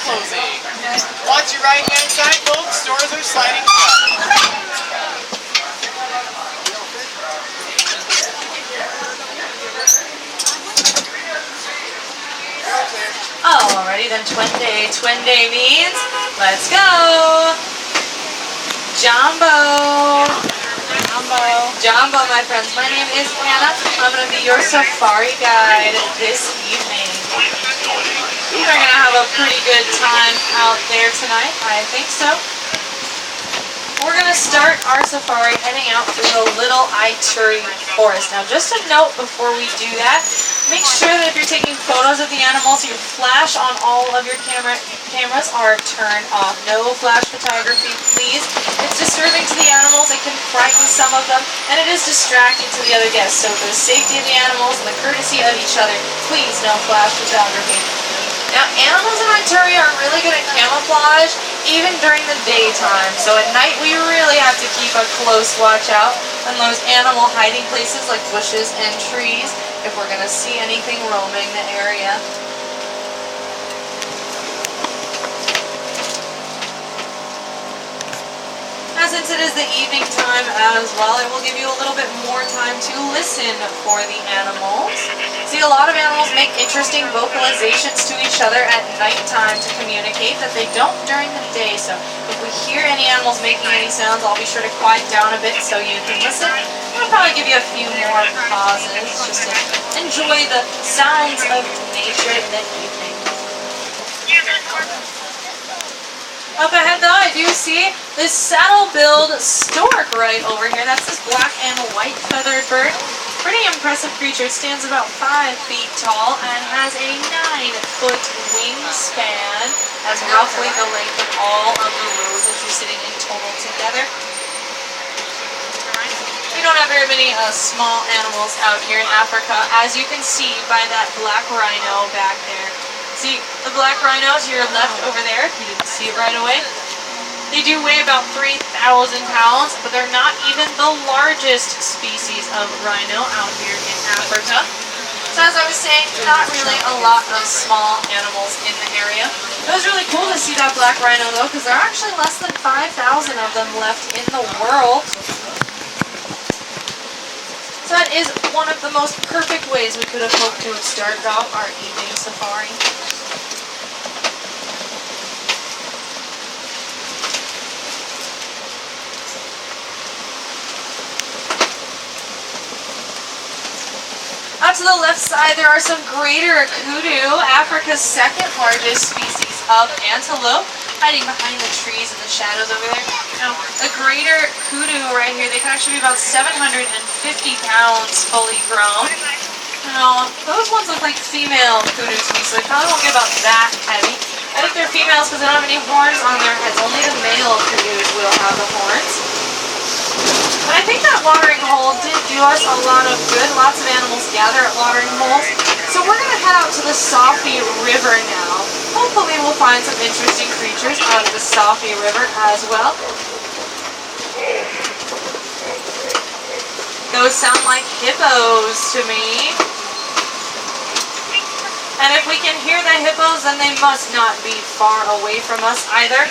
closing. Watch your right hand side, folks. Doors are sliding shut. Alrighty then, twin day. Twin day means let's go. Jumbo. Jumbo, my friends. My name is Anna. I'm going to be your safari guide this evening. We're going to have a pretty good time out there tonight. I think so. We're going to start our safari heading out through the Little Ituri Forest. Now, just a note before we do that, make sure that if you're taking photos of the animals, your flash on all of your cameras are turned off. No flash photography, please. It's disturbing to the animals, it can frighten some of them, and it is distracting to the other guests. So for the safety of the animals and the courtesy of each other, please no flash photography. Now, animals in Ituri are really good at camouflage, even during the daytime. So at night, we really have to keep a close watch out on those animal hiding places like bushes and trees if we're going to see anything roaming the area. Since it is the evening time as well, it will give you a little bit more time to listen for the animals. See, a lot of animals make interesting vocalizations to each other at nighttime to communicate that they don't during the day. So if we hear any animals making any sounds, I'll be sure to quiet down a bit so you can listen. I'll probably give you a few more pauses just to enjoy the sounds of nature in the evening. Up ahead though, I do see this saddle-billed stork right over here. That's this black and white feathered bird. Pretty impressive creature. It stands about 5 feet tall and has a 9-foot wingspan. That's roughly the length of all of the rows that you're sitting in total together. We don't have very many small animals out here in Africa, as you can see by that black rhino back there. See, the black rhino to your left over there, if you didn't see it right away, they do weigh about 3,000 pounds, but they're not even the largest species of rhino out here in Africa. So as I was saying, not really a lot of small animals in the area. It was really cool to see that black rhino though, because there are actually less than 5,000 of them left in the world. So that is one of the most perfect ways we could have hoped to have started off our evening safari. Out to the left side, there are some greater kudu, Africa's second largest species of antelope, hiding behind the trees and the shadows over there. Now, the greater kudu right here, they can actually be about 750 pounds fully grown. Now, those ones look like female kudu to me, so they probably won't get about that heavy. I think they're females because they don't have any horns on their heads. Only the male kudus will have the horns. But I think that watering hole did do us a lot of good. Lots of animals gather at watering holes. So we're going to head out to the Safi River now. Hopefully we'll find some interesting creatures out of the Safi River as well. Those sound like hippos to me. And if we can hear the hippos, then they must not be far away from us either.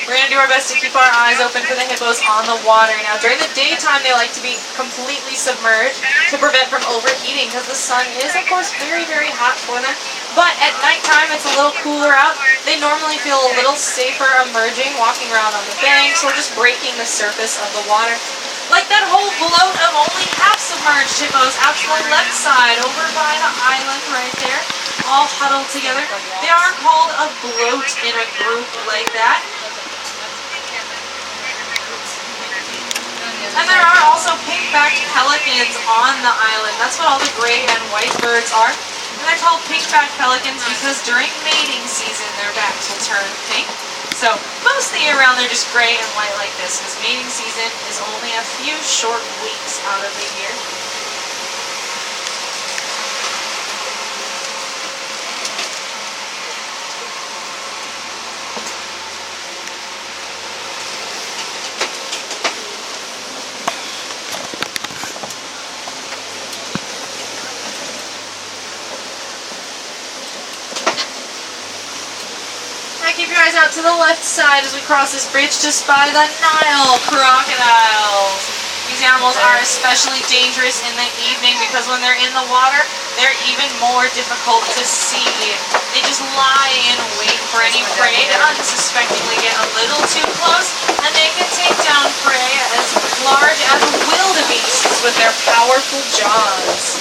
We're going to do our best to keep our eyes open for the hippos on the water. Now, during the daytime, they like to be completely submerged to prevent from overheating because the sun is, of course, very, very hot for them. But at nighttime, it's a little cooler out. They normally feel a little safer emerging, walking around on the banks, or just breaking the surface of the water. Like that whole float of only half-submerged hippos out to the left side, over by the island right there, all huddled together. They are called a bloat in a group like that. And there are also pink-backed pelicans on the island. That's what all the gray and white birds are. And they're called pink-backed pelicans because during mating season, their backs will turn pink. So most of the year round, they're just gray and white like this because mating season is only a few short weeks out of the year. keep your eyes out to the left side as we cross this bridge to spy the Nile crocodiles. These animals are especially dangerous in the evening because when they're in the water, they're even more difficult to see. They just lie in wait for any prey to unsuspectingly get a little too close, and they can take down prey as large as wildebeests with their powerful jaws.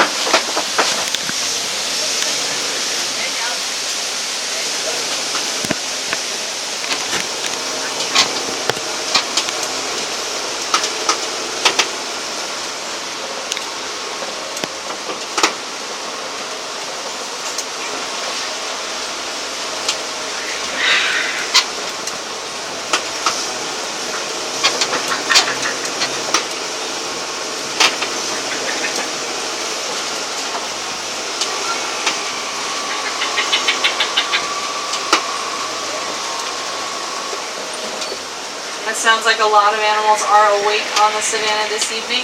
It sounds like a lot of animals are awake on the savannah this evening.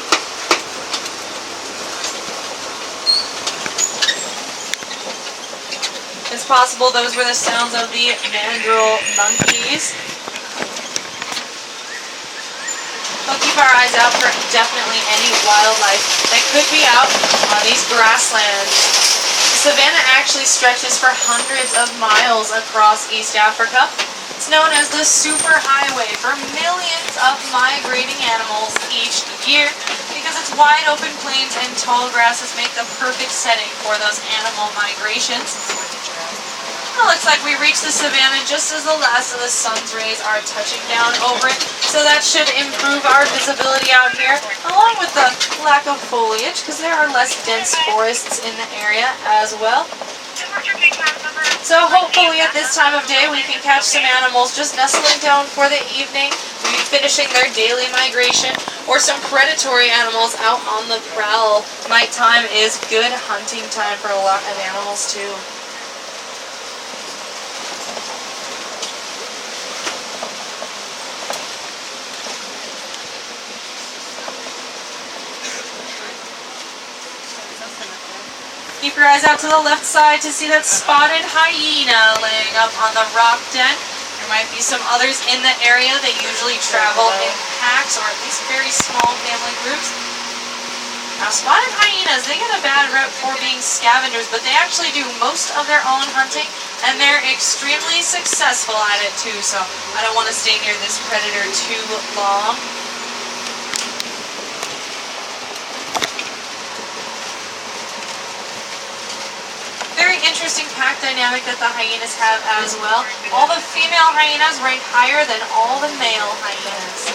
It's possible those were the sounds of the mandrill monkeys. We'll keep our eyes out for definitely any wildlife that could be out on these grasslands. The savannah actually stretches for hundreds of miles across East Africa. It's known as the superhighway for millions of migrating animals each year because its wide open plains and tall grasses make the perfect setting for those animal migrations. It looks like we reached the savannah just as the last of the sun's rays are touching down over it, so that should improve our visibility out here, along with the lack of foliage because there are less dense forests in the area as well. So hopefully at this time of day we can catch some animals just nestling down for the evening, maybe finishing their daily migration, or some predatory animals out on the prowl. Nighttime is good hunting time for a lot of animals too. Keep your eyes out to the left side to see that spotted hyena laying up on the rock den. There might be some others in the area. They usually travel in packs or at least very small family groups. Now spotted hyenas, they get a bad rep for being scavengers, but they actually do most of their own hunting and they're extremely successful at it too, so I don't want to stay near this predator too long. Very interesting pack dynamic that the hyenas have as well. All the female hyenas rank higher than all the male hyenas.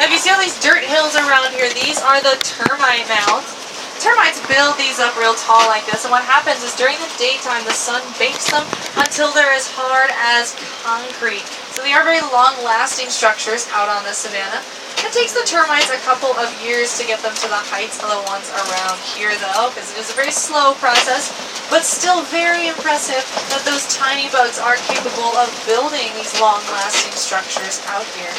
Now if you see all these dirt hills around here, these are the termite mounds. Termites build these up real tall like this, and what happens is during the daytime the sun bakes them until they're as hard as concrete. So they are very long-lasting structures out on the savannah. It takes the termites a couple of years to get them to the heights of the ones around here though, because it is a very slow process, but still very impressive that those tiny bugs are capable of building these long-lasting structures out here.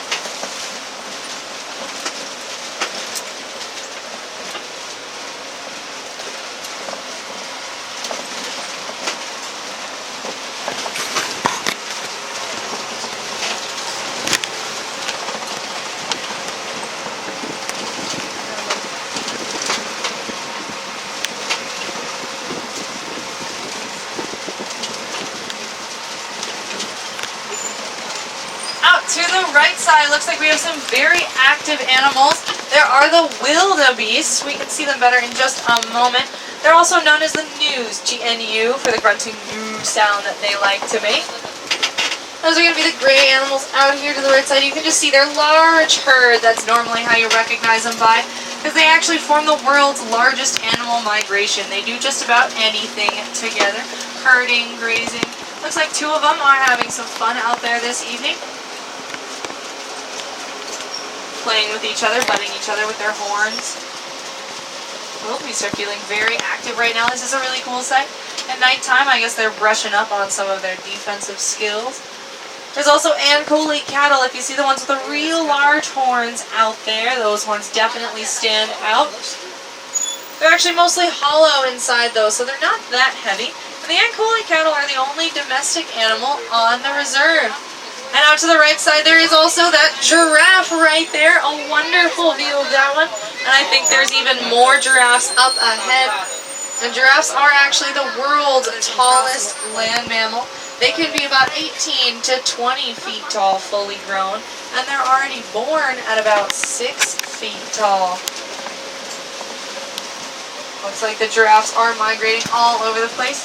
To the right side, looks like we have some very active animals. There are the wildebeests. We can see them better in just a moment. They're also known as the gnus, G-N-U, for the grunting gnu sound that they like to make. Those are going to be the gray animals out here to the right side. You can just see their large herd. That's normally how you recognize them by, because they actually form the world's largest animal migration. They do just about anything together. Herding, grazing. Looks like two of them are having some fun out there this evening. Playing with each other, butting each other with their horns. Wildebeests are feeling very active right now. This is a really cool sight. At nighttime, I guess they're brushing up on some of their defensive skills. There's also Ancole cattle. If you see the ones with the real large horns out there, those horns definitely stand out. They're actually mostly hollow inside though, so they're not that heavy. The Ankole cattle are the only domestic animal on the reserve. And out to the right side, there is also that giraffe right there. A wonderful view of that one. And I think there's even more giraffes up ahead. And giraffes are actually the world's tallest land mammal. They can be about 18 to 20 feet tall, fully grown. And they're already born at about 6 feet tall. Looks like the giraffes are migrating all over the place.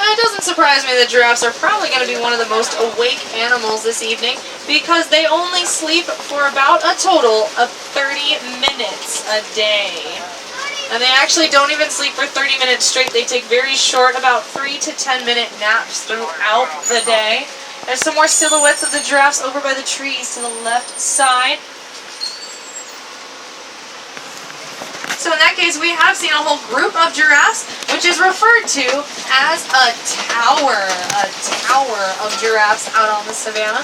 It doesn't surprise me that giraffes are probably going to be one of the most awake animals this evening because they only sleep for about a total of 30 minutes a day. And they actually don't even sleep for 30 minutes straight. They take very short, about 3 to 10 minute naps throughout the day. There's some more silhouettes of the giraffes over by the trees to the left side. So in that case, we have seen a whole group of giraffes, which is referred to as a tower of giraffes out on the savannah.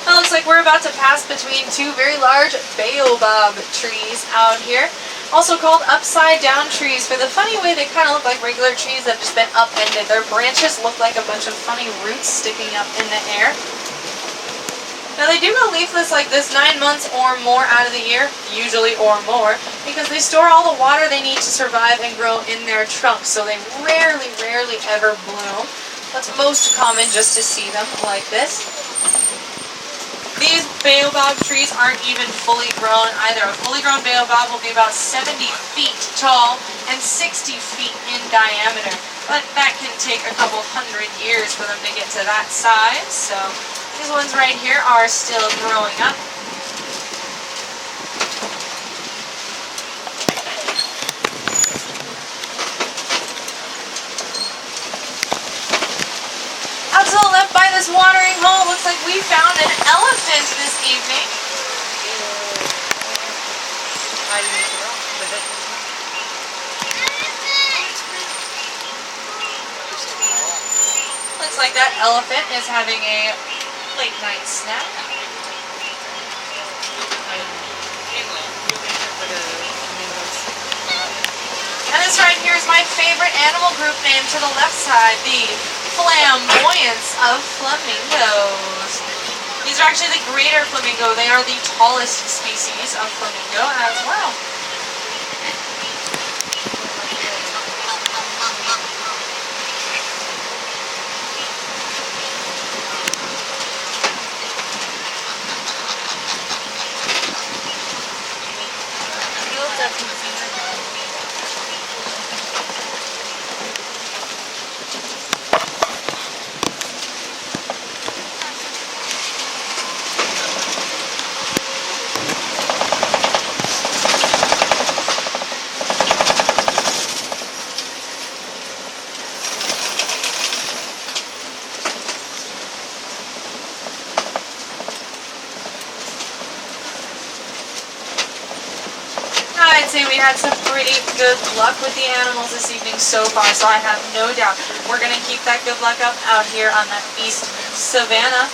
It looks like we're about to pass between two very large baobab trees out here. Also called upside down trees for the funny way they kind of look like regular trees that have just been upended. Their branches look like a bunch of funny roots sticking up in the air. Now they do go leafless like this 9 months or more out of the year, usually or more, because they store all the water they need to survive and grow in their trunks. So they rarely ever bloom. That's most common just to see them like this. These baobab trees aren't even fully grown either. A fully grown baobab will be about 70 feet tall and 60 feet in diameter. But that can take a couple hundred years for them to get to that size. So these ones right here are still growing up. Out to the left by this watering hole, looks like we found an elephant this evening. Looks like that elephant is having a late night snack. And this right here is my favorite animal group name to the left side, the flamboyance of flamingos. These are actually the greater flamingo. They are the tallest species of flamingo as well. I'd say we had some pretty good luck with the animals this evening so far, so I have no doubt we're going to keep that good luck up out here on that east savannah.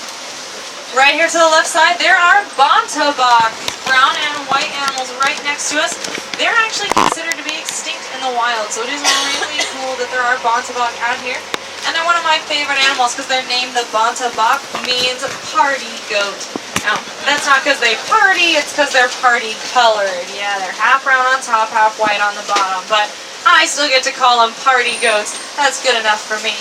Right here to the left side, there are bontebok, brown and white animals right next to us. They're actually considered to be extinct in the wild, so it is really cool that there are bontebok out here. And they're one of my favorite animals because their name, the bontebok, means party goat. Now, that's not because they party, it's because they're party colored. Yeah, they're half brown on top, half white on the bottom, but I still get to call them party goats. That's good enough for me.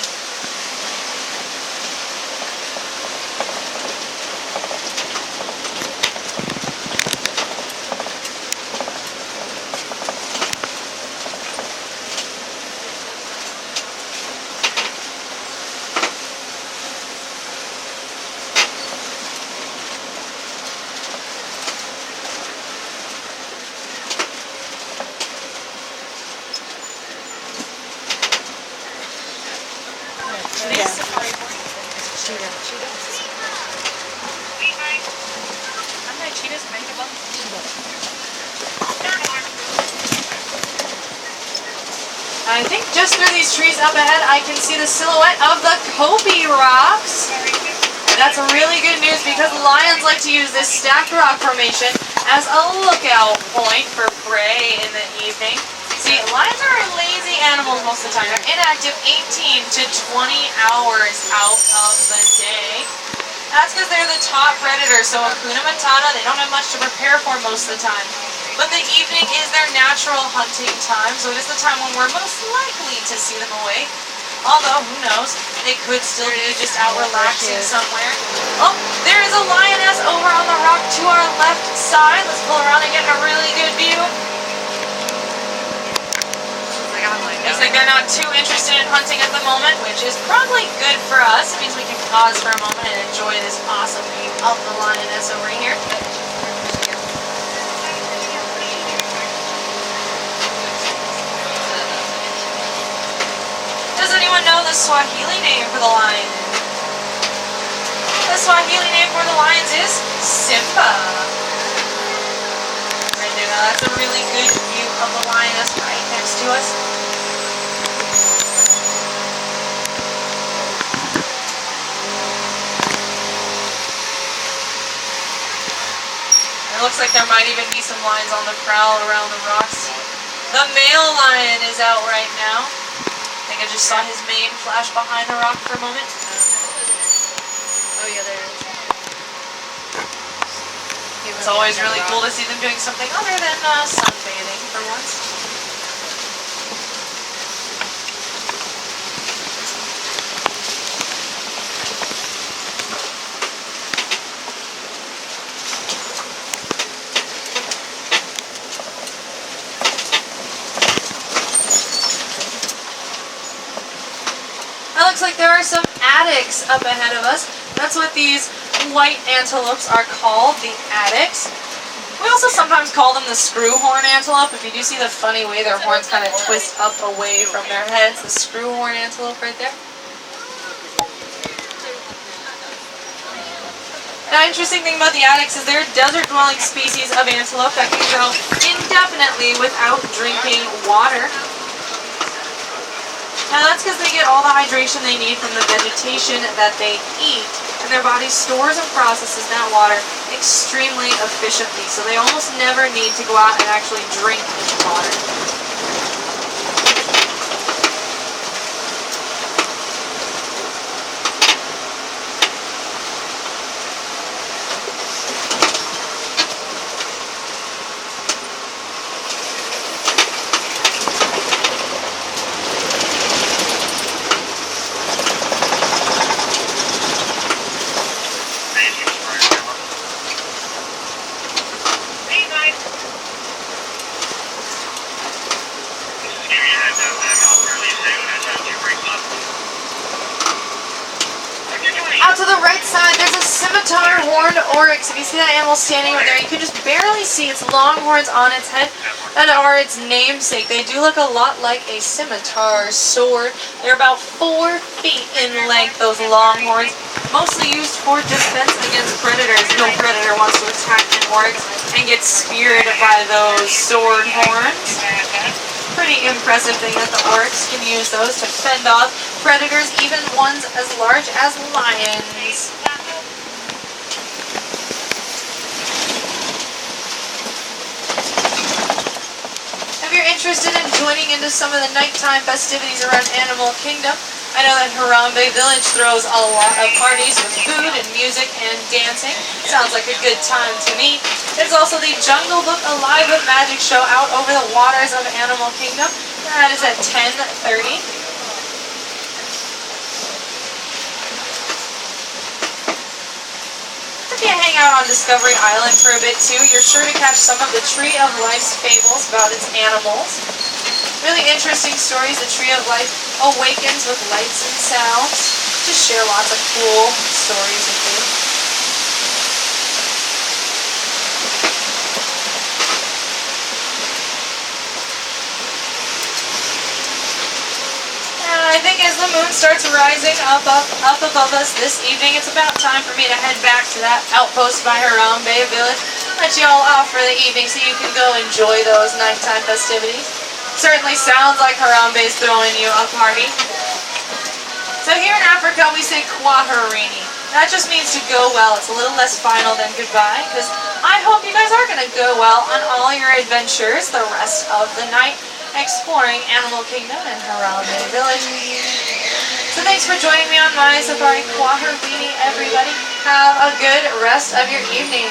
I think just through these trees up ahead, I can see the silhouette of the Kobe rocks. And that's really good news because lions like to use this stacked rock formation as a lookout point for prey in the evening. See, lions are lazy animals most of the time. They're inactive 18 to 20 hours out of the day. That's because they're the top predator, so Hakuna Matata, they don't have much to prepare for most of the time. But the evening is their natural hunting time, so it is the time when we're most likely to see them awake. Although, who knows, they could still be just out relaxing somewhere. Oh, there is a lioness over on the rock to our left side. Let's pull around and get a really good view. Looks like they're not too interested in hunting at the moment, which is probably good for us. It means we can pause for a moment and enjoy this awesome view of the lioness over here. Does anyone know the Swahili name for the lion? The Swahili name for the lions is Simba. Right there, now that's a really good view of the lioness right next to us. It looks like there might even be some lions on the prowl around the rocks. The male lion is out right now. I think I just saw his mane flash behind the rock for a moment. Oh yeah, there it is. It's always really cool to see them doing something other than sunbathing for once. It looks like there are some addax up ahead of us. That's what these white antelopes are called, the addax. We also sometimes call them the screwhorn antelope. If you do see the funny way their horns kind of twist up away from their heads, the screwhorn antelope right there. Now, interesting thing about the addax is they're a desert-dwelling species of antelope that can grow indefinitely without drinking water. Now that's because they get all the hydration they need from the vegetation that they eat, and their body stores and processes that water extremely efficiently, so they almost never need to go out and actually drink any water. Out to the right side, there's a scimitar horned oryx. If you see that animal standing over there, you can just barely see its long horns on its head that are its namesake. They do look a lot like a scimitar sword. They're about 4 feet in length, those long horns, mostly used for defense against predators. No predator wants to attack an oryx and get speared by those sword horns. Pretty impressive thing that the oryx can use those to fend off predators, even ones as large as lions. If you're interested in joining into some of the nighttime festivities around Animal Kingdom, I know that Harambe Village throws a lot of parties with food and music and dancing. Sounds like a good time to me. There's also the Jungle Book Alive with Magic show out over the waters of Animal Kingdom. That is at 10:30. If you hang out on Discovery Island for a bit too, you're sure to catch some of the Tree of Life's fables about its animals. Really interesting stories. The Tree of Life awakens with lights and sounds. Just share lots of cool stories with you. And I think as the moon starts rising up above us this evening, it's about time for me to head back to that outpost by Harambe Village. Let you all off for the evening so you can go enjoy those nighttime festivities. Certainly sounds like Harambe's throwing you a party. So here in Africa, we say kwaherini. That just means to go well. It's a little less final than goodbye, because I hope you guys are going to go well on all your adventures the rest of the night, exploring Animal Kingdom and Harambe Village. So thanks for joining me on my safari kwaherini, everybody. Have a good rest of your evening.